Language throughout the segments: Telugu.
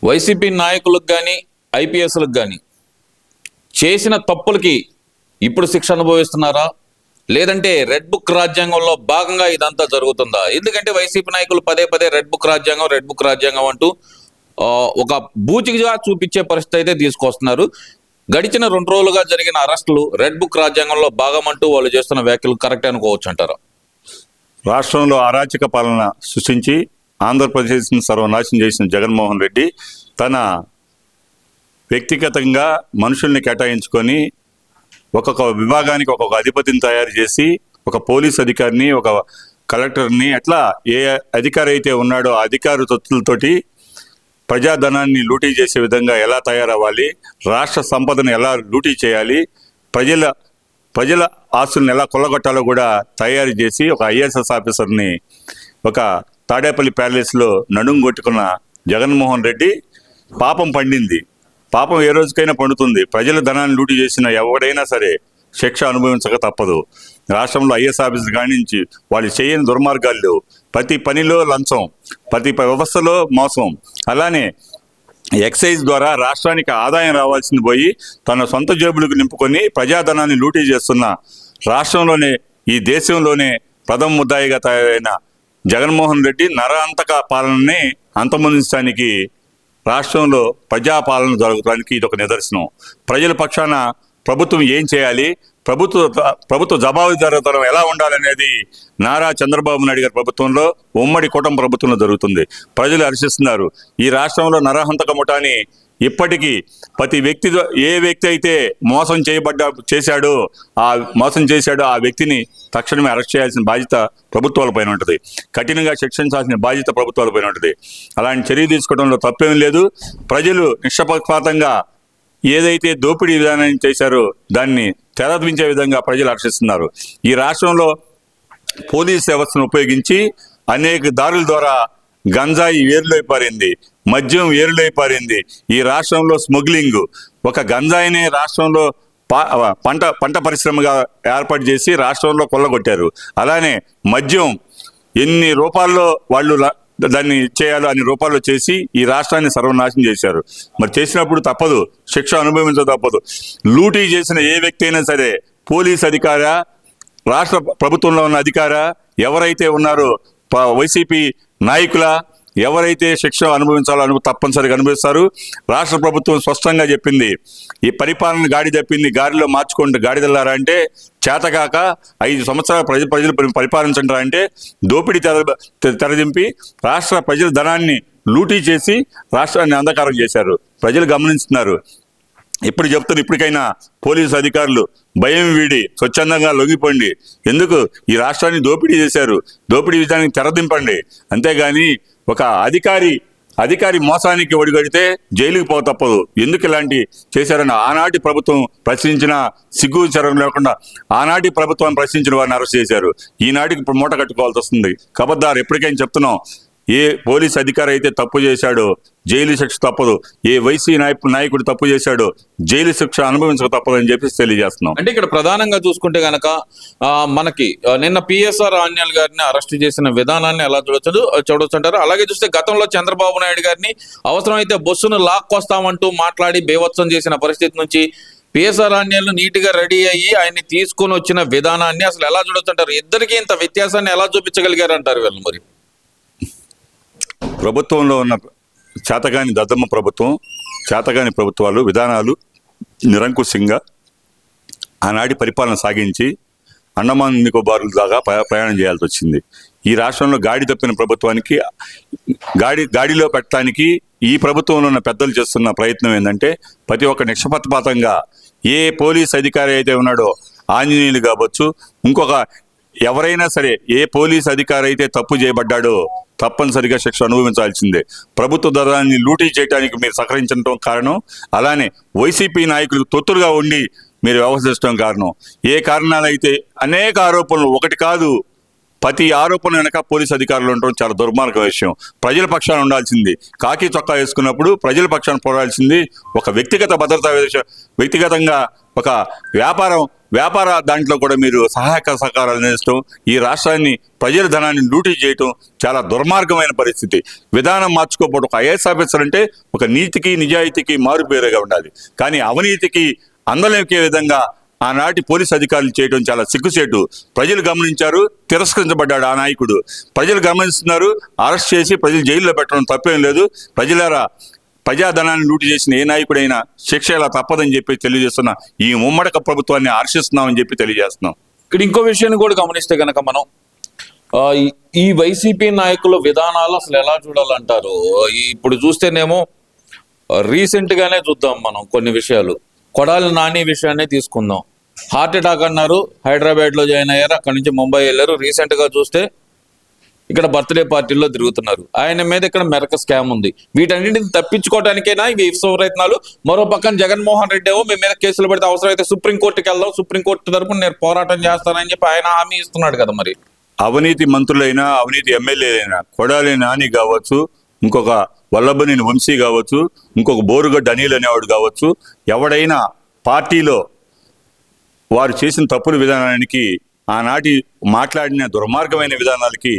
వైసీపీ నాయకులకు కానీ ఐపీఎస్లకు కానీ చేసిన తప్పులకి ఇప్పుడు శిక్ష అనుభవిస్తున్నారా, లేదంటే రెడ్ బుక్ రాజ్యాంగంలో భాగంగా ఇదంతా జరుగుతుందా? ఎందుకంటే వైసీపీ నాయకులు పదే పదే రెడ్ బుక్ రాజ్యాంగం అంటూ ఒక బూచిగా చూపించే పరిస్థితి అయితే తీసుకొస్తున్నారు. గడిచిన 2 రోజులుగా జరిగిన అరెస్టులు రెడ్ బుక్ రాజ్యాంగంలో భాగం అంటూ వాళ్ళు చేస్తున్న వ్యాఖ్యలు కరెక్ట్ అనుకోవచ్చు అంటారా? రాష్ట్రంలో అరాచక పాలన సృష్టించి ఆంధ్రప్రదేశ్ని సర్వనాశనం చేసిన జగన్మోహన్ రెడ్డి తన వ్యక్తిగతంగా మనుషుల్ని కేటాయించుకొని ఒక్కొక్క విభాగానికి ఒక్కొక్క అధిపతిని తయారు చేసి ఒక పోలీస్ అధికారిని, ఒక కలెక్టర్ని, అట్లా ఏ అధికారి అయితే ఉన్నాడో ఆ అధికారి తొత్తులతోటి ప్రజాధనాన్ని లూటీ చేసే విధంగా ఎలా తయారవ్వాలి, రాష్ట్ర సంపదను ఎలా లూటీ చేయాలి, ప్రజల ఆస్తులను ఎలా కొల్లగొట్టాలో కూడా తయారు చేసి ఒక ఐఏఎస్ ఆఫీసర్ని ఒక తాడేపల్లి ప్యాలెస్లో నడుం కొట్టుకున్న జగన్మోహన్ రెడ్డి పాపం పండింది. పాపం ఏ రోజుకైనా పండుతుంది. ప్రజల ధనాన్ని లూటీ చేసిన ఎవడైనా సరే శిక్ష అనుభవించక తప్పదు. రాష్ట్రంలో ఐఏఎస్ ఆఫీసర్ కాడి నుంచి వాళ్ళు చేయని దుర్మార్గాలు లేవు. ప్రతి పనిలో లంచం, ప్రతి వ్యవస్థలో మోసం. అలానే ఎక్సైజ్ ద్వారా రాష్ట్రానికి ఆదాయం రావాల్సింది పోయి తన సొంత జేబులకు నింపుకొని ప్రజాధనాన్ని లూటీ చేస్తున్న రాష్ట్రంలోనే, ఈ దేశంలోనే ప్రథమ ముద్దాయిగా తయారైన జగన్మోహన్ రెడ్డి నరాంతక పాలనని అంతమొందించడానికి, రాష్ట్రంలో ప్రజాపాలన జరగడానికి ఇది ఒక నిదర్శనం. ప్రజల పక్షాన ప్రభుత్వం ఏం చేయాలి, ప్రభుత్వ జవాబుదారీతనం ఎలా ఉండాలనేది నారా చంద్రబాబు నాయుడు గారి ప్రభుత్వంలో, ఉమ్మడి కూటమి ప్రభుత్వంలో జరుగుతుంది. ప్రజలు హర్షిస్తున్నారు. ఈ రాష్ట్రంలో నరహంతక ముఠాని ఇప్పటికీ ప్రతి వ్యక్తి, ఏ వ్యక్తి అయితే మోసం చేశాడో ఆ వ్యక్తిని తక్షణమే అరెస్ట్ చేయాల్సిన బాధ్యత ప్రభుత్వాలపైన ఉంటుంది. కఠినంగా శిక్షించాల్సిన బాధ్యత ప్రభుత్వాలపైన ఉంటుంది. అలాంటి చర్య తీసుకోవడంలో తప్పేం లేదు. ప్రజలు నిష్పక్షపాతంగా ఏదైతే దోపిడీ విధానాన్ని చేశారో దాన్ని తెరదించే విధంగా ప్రజలు హర్షిస్తున్నారు. ఈ రాష్ట్రంలో పోలీస్ వ్యవస్థను ఉపయోగించి అనేక దారుల ద్వారా గంజాయి ఏరులై పారింది, మద్యం ఏరులై పారింది. ఈ రాష్ట్రంలో స్మగ్లింగ్, ఒక గంజాయిని రాష్ట్రంలో పంట పరిశ్రమగా ఏర్పాటు చేసి రాష్ట్రంలో కొల్లగొట్టారు. అలానే మద్యం ఎన్ని రూపాల్లో వాళ్ళు దాన్ని చేయాలో అన్ని రూపాల్లో చేసి ఈ రాష్ట్రాన్ని సర్వనాశనం చేశారు. మరి చేసినప్పుడు తప్పదు, శిక్ష అనుభవించ తప్పదు. లూటీ చేసిన ఏ వ్యక్తి అయినా సరే, పోలీస్ అధికార, రాష్ట్ర ప్రభుత్వంలో ఉన్న అధికార, ఎవరైతే ఉన్నారో వైసీపీ నాయకుల, ఎవరైతే శిక్ష అనుభవించాలో తప్పనిసరిగా అనుభవిస్తారు. రాష్ట్ర ప్రభుత్వం స్పష్టంగా చెప్పింది, ఈ పరిపాలన గాడి తప్పింది, గాడిలో మార్చుకోండి గాడిదల్లారా అంటే చేతకాక 5 సంవత్సరాలు ప్రజలు పరిపాలించండి అంటే దోపిడీ తెరదింపి రాష్ట్ర ప్రజల ధనాన్ని లూటీ చేసి రాష్ట్రాన్ని అంధకారం చేశారు. ప్రజలు గమనిస్తున్నారు. ఇప్పుడు చెప్తున్నారు, ఇప్పటికైనా పోలీసు అధికారులు భయం వీడి స్వచ్ఛందంగా లొంగిపోండి. ఎందుకు ఈ రాష్ట్రాన్ని దోపిడీ చేశారు, దోపిడీ విధానానికి తెరదింపండి. అంతేగాని ఒక అధికారి మోసానికి ఒడిగడితే జైలుకి పోక తప్పదు. ఎందుకు ఇలాంటి చేశారని ఆనాటి ప్రభుత్వం ప్రశ్నించిన సిగ్గు చరం లేకుండా ఆనాటి ప్రభుత్వాన్ని ప్రశ్నించిన వారిని అరెస్ట్ చేశారు. ఈనాటికి మూట కట్టుకోవాల్సి వస్తుంది. ఖబర్దార్, ఎప్పటికైనా చెప్తున్నాం, ఏ పోలీస్ అధికారి అయితే తప్పు చేశాడో జైలు శిక్ష తప్పదు, ఏ వైసీ నాయకుడు తప్పు చేశాడో జైలు శిక్ష అనుభవించక తప్పదు అని చెప్పి తెలియజేస్తున్నాం. అంటే ఇక్కడ ప్రధానంగా చూసుకుంటే గనక మనకి నిన్న పిఎస్ఆర్ ఆన్యాల్ గారిని అరెస్ట్ చేసిన విధానాన్ని ఎలా చూడొచ్చు అంటారు. అలాగే చూస్తే గతంలో చంద్రబాబు నాయుడు గారిని అవసరమైతే బస్సును లాక్కొస్తామంటూ మాట్లాడి బేవత్సం చేసిన పరిస్థితి నుంచి పిఎస్ఆర్ ఆన్యాలు నీట్గా రెడీ అయ్యి ఆయన్ని తీసుకొని వచ్చిన విధానాన్ని అసలు ఎలా చూడొచ్చు అంటారు? ఇద్దరికి ఇంత వ్యత్యాసాన్ని ఎలా చూపించగలిగారు అంటారు వీళ్ళు? మరి ప్రభుత్వంలో ఉన్న చేతగాని దద్దమ్మ ప్రభుత్వం, చేతగాని ప్రభుత్వాలు విధానాలు నిరంకుశంగా ఆనాటి పరిపాలన సాగించి అండమాన్ నికోబార్ల దాకా ప్రయాణం చేయాల్సి వచ్చింది. ఈ రాష్ట్రంలో గాడి తప్పిన ప్రభుత్వానికి గాడిలో పెట్టడానికి ఈ ప్రభుత్వంలో ఉన్న పెద్దలు చేస్తున్న ప్రయత్నం ఏంటంటే, ప్రతి ఒక్క నిష్పక్షపాతంగా ఏ పోలీస్ అధికారి అయితే ఉన్నాడో, ఆంజనేయులు కావచ్చు, ఇంకొక ఎవరైనా సరే, ఏ పోలీస్ అధికారి అయితే తప్పు చేయబడ్డాడో తప్పనిసరిగా శిక్ష అనుభవించాల్సిందే. ప్రభుత్వ ధనాన్ని లూటీ చేయడానికి మీరు సహకరించడం కారణం, అలానే వైసీపీ నాయకులకు తొత్తులుగా ఉండి మీరు వ్యవహరించడం కారణం. ఏ కారణాలైతే అనేక ఆరోపణలు, ఒకటి కాదు ప్రతి ఆరోపణ వెనక పోలీసు అధికారులు ఉండడం చాలా దుర్మార్గ విషయం. ప్రజల పక్షాన ఉండాల్సింది, కాకి చొక్కా వేసుకున్నప్పుడు ప్రజల పక్షాన పోరాడాల్సింది ఒక వ్యక్తిగత భద్రతా వ్యక్తిగతంగా ఒక వ్యాపార దాంట్లో కూడా మీరు సహాయక సహకారాలు అందించడం, ఈ రాష్ట్రాన్ని ప్రజల ధనాన్ని లూటీ చేయటం చాలా దుర్మార్గమైన పరిస్థితి. విధానం మార్చుకోకపోవడం. ఒక ఐఏఎస్ ఆఫీసర్ అంటే ఒక నీతికి నిజాయితీకి మారుపేరుగా ఉండాలి, కానీ అవినీతికి అందలేకే విధంగా ఆనాటి పోలీస్ అధికారులు చేయడం చాలా సిగ్గుచేటు. ప్రజలు గమనించారు, తిరస్కరించబడ్డాడు ఆ నాయకుడు. ప్రజలు గమనిస్తున్నారు, అరెస్ట్ చేసి ప్రజలు జైల్లో పెట్టడం తప్పేం లేదు. ప్రజాధనాన్ని లూటి చేసిన ఏ నాయకుడైనా శిక్ష ఇలా తప్పదని చెప్పి తెలియజేస్తున్నా. ఈ ముమ్మడక ప్రభుత్వాన్ని హర్షిస్తున్నామని చెప్పి తెలియజేస్తున్నాం. ఇక్కడ ఇంకో విషయాన్ని కూడా గమనిస్తే కనుక మనం ఈ వైసీపీ నాయకుల విధానాలు అసలు ఎలా చూడాలంటారు? ఇప్పుడు చూస్తేనేమో రీసెంట్ గానే చూద్దాం మనం కొన్ని విషయాలు. కొడాలి నాని విషయాన్ని తీసుకుందాం. హార్ట్ అటాక్ అన్నారు, హైదరాబాద్ లో జాయిన్ అయ్యారు, అక్కడి నుంచి ముంబై వెళ్ళారు. రీసెంట్ గా చూస్తే ఇక్కడ బర్త్డే పార్టీల్లో తిరుగుతున్నారు. ఆయన మీద ఇక్కడ మెరక స్కామ్ ఉంది. వీటన్నింటిని తప్పించుకోవడానికైనా ఇవి ప్రయత్నాలు. మరో పక్కన జగన్మోహన్ రెడ్డి ఏమో మీ మీద కేసులు పెడితే అవసరమైతే సుప్రీంకోర్టుకి వెళ్దాం, సుప్రీంకోర్టు తరపున నేను పోరాటం చేస్తానని చెప్పి ఆయన హామీ ఇస్తున్నాడు కదా. మరి అవినీతి మంత్రులైనా, అవినీతి ఎమ్మెల్యేలైనా, కొడాలి నాని కావచ్చు, ఇంకొక వల్లభనేని వంశీ కావచ్చు, ఇంకొక బోరుగడ్డ అనిల్ అనేవాడు కావచ్చు, ఎవడైనా పార్టీలో వారు చేసిన తప్పుల విధానానికి, ఆనాటి మాట్లాడిన దుర్మార్గమైన విధానాలకి,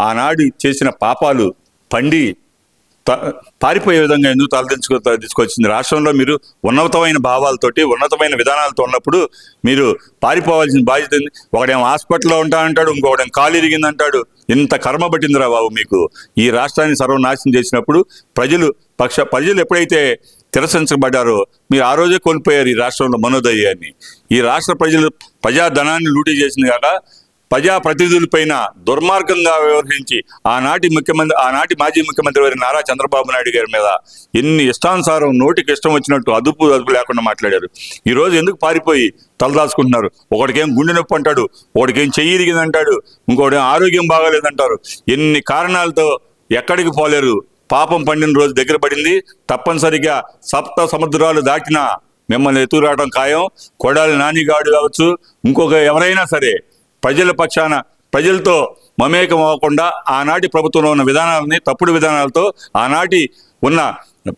ఆనాడు చేసిన పాపాలు పండి పారిపోయే విధంగా ఎందుకు తీసుకొచ్చింది? రాష్ట్రంలో మీరు ఉన్నతమైన భావాలతోటి, ఉన్నతమైన విధానాలతో ఉన్నప్పుడు మీరు పారిపోవాల్సిన బాధ్యత ఉంది. ఒకడేమో హాస్పిటల్లో ఉంటానంటాడు, ఇంకొకడేమో కాలు ఇరిగిందంటాడు. ఇంత కర్మ పట్టిందిరా బాబు మీకు. ఈ రాష్ట్రాన్ని సర్వనాశనం చేసినప్పుడు ప్రజలు ఎప్పుడైతే తిరస్కరించబడ్డారో మీరు ఆ రోజే కోల్పోయారు ఈ రాష్ట్రంలో మనోధైర్యాన్ని. ఈ రాష్ట్ర ప్రజాధనాన్ని లూటీ చేసింది కాక ప్రజాప్రతినిధులపైన దుర్మార్గంగా వ్యవహరించి ఆనాటి మాజీ ముఖ్యమంత్రి వారి నారా చంద్రబాబు నాయుడు గారి మీద ఎన్ని ఇష్టానుసారం నోటికి ఇష్టం వచ్చినట్టు అదుపు లేకుండా మాట్లాడారు. ఈ రోజు ఎందుకు పారిపోయి తలదాచుకుంటున్నారు? ఒకడికేం గుండె నొప్పి అంటాడు, ఒకడికేం చెయ్యి ఇరిగిందంటాడు, ఇంకోటి ఆరోగ్యం బాగాలేదంటారు. ఎన్ని కారణాలతో ఎక్కడికి పోలేరు. పాపం పండిన రోజు దగ్గర పడింది. తప్పనిసరిగా సప్త సముద్రాలు దాటినా మిమ్మల్ని ఎత్తురావడం ఖాయం. కొడాలి నానిగాడు కావచ్చు, ఇంకొక ఎవరైనా సరే ప్రజల పక్షాన ప్రజలతో మమేకం అవ్వకుండా ఆనాటి ప్రభుత్వంలో ఉన్న విధానాలని, తప్పుడు విధానాలతో ఆనాటి ఉన్న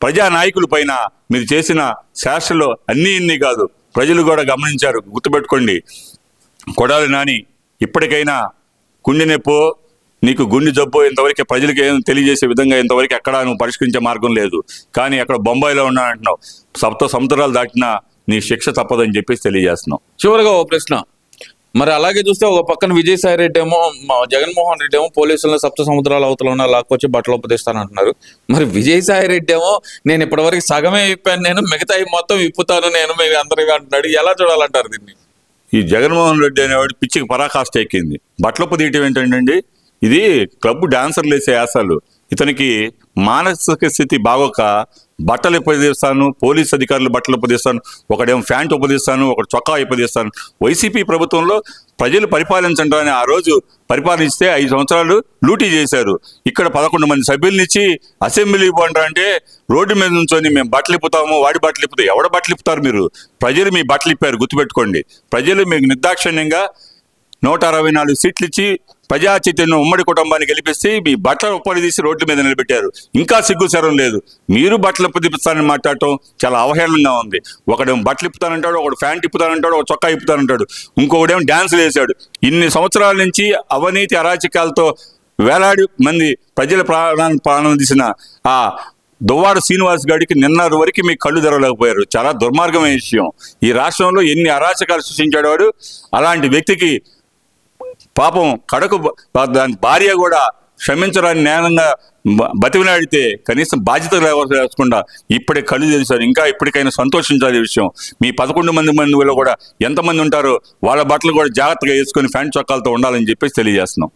ప్రజా నాయకుల పైన మీరు చేసిన శాస్త్రలో ఇన్ని కాదు, ప్రజలు కూడా గమనించారు. గుర్తుపెట్టుకోండి, కొడాలి నాని ఇప్పటికైనా గుండె నొప్పో, నీకు గుండె జబ్బో ఇంతవరకు ప్రజలకు ఏం తెలియజేసే విధంగా ఇంతవరకు ఎక్కడ నువ్వు పరిష్కరించే మార్గం లేదు. కానీ అక్కడ బొంబాయిలో ఉన్నానంటున్నావు, సప్త సముద్రాలు దాటినా నీ శిక్ష తప్పదని చెప్పేసి తెలియజేస్తున్నావు. చివరిగా ఓ ప్రశ్న. మరి అలాగే చూస్తే ఒక పక్కన విజయసాయి రెడ్డి ఏమో, జగన్మోహన్ రెడ్డి ఏమో పోలీసులను సప్త సముద్రాల అవతల ఉన్న లాక్కొచ్చి బట్టలు ఉపదిస్తాను అంటున్నారు. మరి విజయసాయి రెడ్డి ఏమో నేను ఇప్పటివరకు సగమే విప్పాను, నేను మిగతా మొత్తం విప్పుతాను నేను, మేము అందరికీ అంటున్నాడు. ఎలా చూడాలంటారు దీన్ని? ఈ జగన్మోహన్ రెడ్డి అనేవాడు పిచ్చికి పరాకాష్ట ఎక్కింది. బట్టలు ఉపదీయటం ఏంటండి? ఇది క్లబ్ డాన్సర్లు వేసే యాసాలు. ఇతనికి మానసిక స్థితి బాగోక బట్టలు ఉపదిస్తాను, పోలీస్ అధికారులు బట్టలు ఉపదిస్తాను, ఒకడేమో ప్యాంట్ ఉపదిస్తాను, ఒకటి చొక్కా ఉపదిస్తాను. వైసీపీ ప్రభుత్వంలో ప్రజలు పరిపాలించండి అని ఆ రోజు పరిపాలిస్తే 5 సంవత్సరాలు లూటీ చేశారు. ఇక్కడ 11 మంది సభ్యులనిచ్చి అసెంబ్లీ పోండి అంటే రోడ్డు మీద నుంచొని మేము బట్టలు ఇప్పుతాము, వాడి బట్టలు ఇప్పుతాం. ఎవడ బట్టలు ఇప్పుతారు మీరు? ప్రజలు మీ బట్టలు ఇప్పారు, గుర్తుపెట్టుకోండి. ప్రజలు మీకు నిర్దాక్షిణ్యంగా 164 సీట్లు ఇచ్చి ప్రజా చైతన్యం ఉమ్మడి కుటుంబాన్ని గెలిపిస్తే మీ బట్టలు ఉప్పడి తీసి రోడ్ల మీద నిలబెట్టారు. ఇంకా సిగ్గుసరం లేదు. మీరు బట్టలు ఇప్పుతానని మాట్లాడటం చాలా అవహేళనంగా ఉంది. ఒకడేమో బట్టలు ఇప్పుతానంటాడు, ఒకడు ప్యాంట్ ఇప్పుతానంటాడు, ఒక చొక్కా ఇప్పుతానంటాడు, ఇంకొకడేమో డ్యాన్సులు వేశాడు. ఇన్ని సంవత్సరాల నుంచి అవినీతి అరాచకాలతో వేలాడి మంది ప్రజల ప్రాణం తీసిన ఆ దువ్వాడ శ్రీనివాస్ గారికి నిన్న వరకు మీకు కళ్ళు తెరవలేకపోయారు. చాలా దుర్మార్గమైన విషయం. ఈ రాష్ట్రంలో ఎన్ని అరాచకాలు సృష్టించాడు వాడు. అలాంటి వ్యక్తికి పాపం కడకు దాని భార్య కూడా క్షమించడానికి నేనంగా బతిమిలాడితే కనీసం బాధ్యత లేకుండా ఇప్పుడే కళ్ళు తెలిసారు. ఇంకా ఇప్పటికైనా సంతోషించాలి విషయం. మీ 11 మందిలో కూడా ఎంతమంది ఉంటారో వాళ్ళ బట్టలు కూడా జాగ్రత్తగా వేసుకొని ఫ్యాంట్ చొక్కాలతో ఉండాలని చెప్పేసి తెలియజేస్తున్నాం.